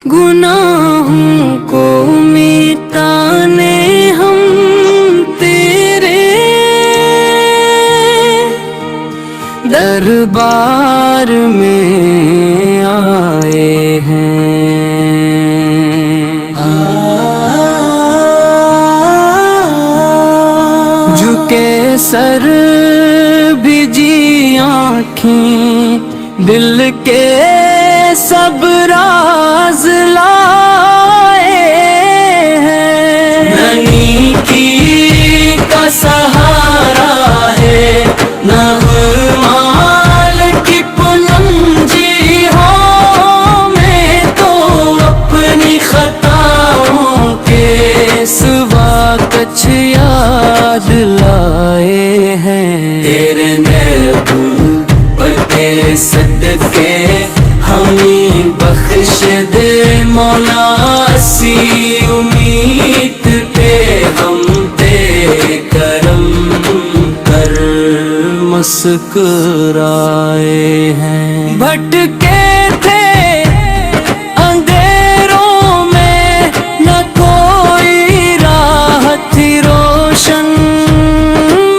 गुनाहों को मिटाने हम तेरे दरबार में आए हैं। झुके सर भिजी आँखें दिल के सब राज लाए हैं। ननी की का सहारा है न माल की पुलंजी हो, मैं तो अपनी खताओं के सिवा कुछ याद लाए हैं। तेरे महबूब पर सदके हमें बख्श दे मौला, सी उम्मीद पे हम तेरे करम कर मुस्कुराए हैं। भटके थे अंधेरों में न कोई राह थी रोशन,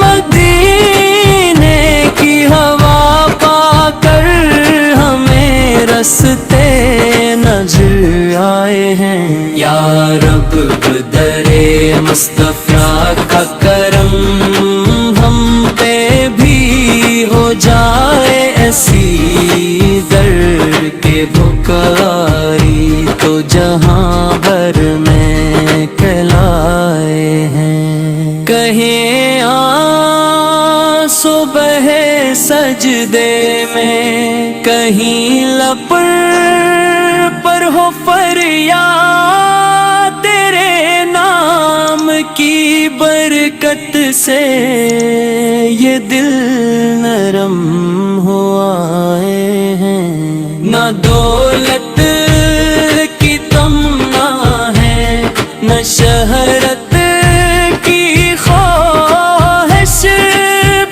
मदीने की हवा पाकर हमें रस्ते नजर आए हैं। या रब दरे मुस्तफा का करम हम पे भी हो जाए ऐसी, दर के पुकारी तो जहां भर में कहलाए हैं। कहीं आंसू बहे सजदे में, कहीं लपड़ पर हो फरियाद, तेरे नाम की बरकत से ये दिल नरम हो आए हैं। ना दौलत की तमन्ना है न शहरत की ख्वाहिश,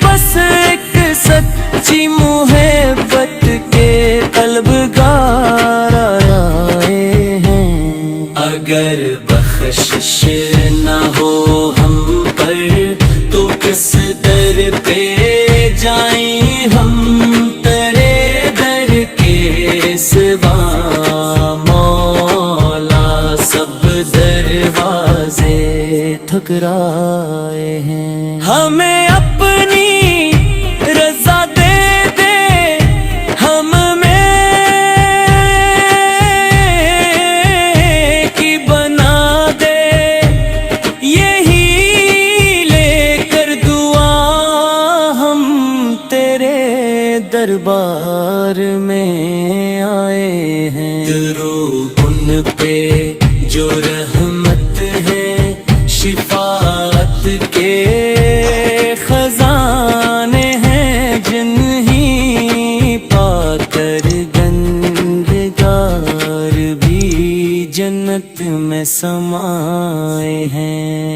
बस एक सच्ची मुहब्बत के तलबगार आए हैं। अगर बख्शिश न हो हम पर तो किस दर पे जाएं हम, तेरे दर के सिवा मौला सब दरवाजे ठुकराए हैं। हमें अपनी रज़ा दे दे, हम में की बना दे, यही लेकर दुआ हम तेरे दरबार में आए हैं। दरूद उन पे जो रहमत है, शिफाअत के खजाने हैं, जिन्हीं पाकर गंदगार भी जन्नत में समाए हैं।